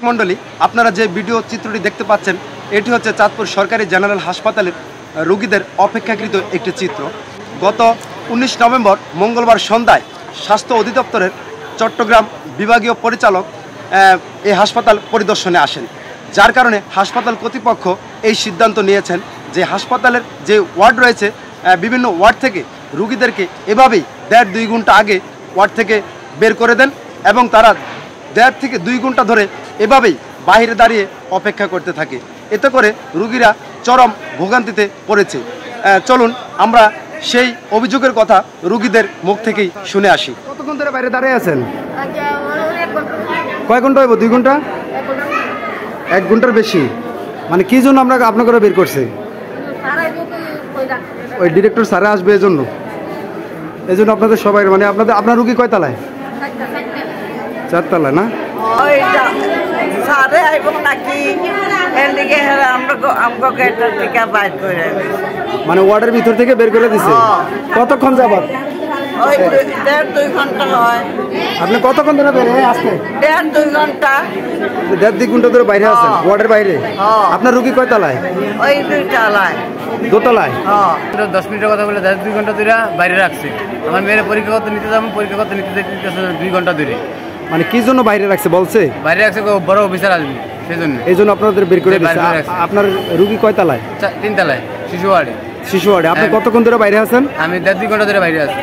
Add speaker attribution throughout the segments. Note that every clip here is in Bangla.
Speaker 1: মণ্ডলী, আপনারা যে ভিডিও চিত্রটি দেখতে পাচ্ছেন এটি হচ্ছে চাঁদপুর সরকারি জেনারেল হাসপাতালের রোগীদের অপেক্ষাকৃত একটি চিত্র। গত 19 নভেম্বর মঙ্গলবার সন্ধ্যায় স্বাস্থ্য অধিদপ্তরের চট্টগ্রাম বিভাগীয় পরিচালক এই হাসপাতাল পরিদর্শনে আসেন, যার কারণে হাসপাতাল কর্তৃপক্ষ এই সিদ্ধান্ত নিয়েছেন যে হাসপাতালের যে ওয়ার্ড রয়েছে বিভিন্ন ওয়ার্ড থেকে রোগীদেরকে এভাবেই 1.5-2 ঘন্টা আগে ওয়ার্ড থেকে বের করে দেন এবং তারা 1.5 থেকে 2 ঘন্টা ধরে এভাবেই বাইরে দাঁড়িয়ে অপেক্ষা করতে থাকে। এতে করে রোগীরা চরম ভোগান্তিতে পড়েছে। চলুন আমরা সেই অভিযোগের কথা রোগীদের মুখ থেকেই শুনে আসি। কতক্ষণ ধরে বাইরে দাঁড়িয়ে আছেন? কয় ঘন্টা হইব? 2 ঘন্টা? 1 ঘন্টার বেশি। মানে কি জন্য আমরা আপনাকে বের করছে? ওই ডিরেক্টর স্যারে আসবে এই জন্য আপনাদের সবাই মানে আপনার রুগী কয় তলায়? 4 তলায় না? মানে ওয়ার্ডের ভিতর থেকে বের করে দিছে। কতক্ষণ যাবত? আপনি কতক্ষণ ধরে বের হয়ে আসছেন?
Speaker 2: 1.5-2 ঘন্টা।
Speaker 1: 1.5-2 ঘন্টা ধরে বাইরে আছেন ওয়ার্ডের বাইরে? আপনার রুগী কয় তলায়?
Speaker 2: ওই 2 তলায়।
Speaker 1: দোতলায়?
Speaker 3: 10 মিনিটের কথা বলে 1.5-2 ঘন্টা ধরে বাইরে রাখছে। আমার মেয়ের পরীক্ষা করতে নিতে যাবো, পরীক্ষা করতে নিতে 2 ঘন্টা ধরে।
Speaker 1: মানে কি জন্য বাইরে রাখছে বলছে?
Speaker 3: বাইরে রাখছে বড় অফিসার আসবে সেজন্য।
Speaker 1: এই জন্য আপনাদের বের করে দিচ্ছে। আপনার রুগী কয় তলায়?
Speaker 3: 3 তলায়, শিশু ওয়ার্ডে।
Speaker 1: শিশু ওয়ার্ডে। আপনি কতক্ষণ ধরে বাইরে আছেন?
Speaker 3: আমি 1.5-2 ঘন্টা ধরে বাইরে আছি।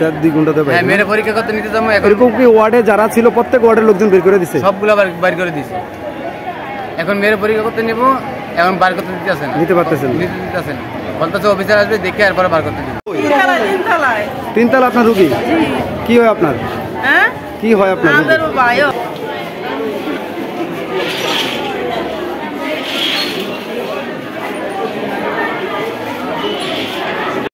Speaker 1: 1.5-2 ঘন্টা ধরে বাইরে?
Speaker 3: হ্যাঁ, মেয়ের পরীক্ষা করতে নিতে যাবো।
Speaker 1: এরকম কি ওয়ার্ডে যারা ছিল প্রত্যেক ওয়ার্ডের লোকজন বের করে দিছে?
Speaker 3: সবগুলো বাইর করে দিছে। এখন মেয়ের পরীক্ষা করতে নেবো, এখন বার করতে দিতেছেন,
Speaker 1: নিতে পারতেছেন?
Speaker 3: নিতে দিতেছেন বলতেছে অফিসার আসবে দেখে এরপরে বার করতে দিবে।
Speaker 1: 3 তলা আপনার রুগী? কি হয় আপনার? কি হয় আপনার?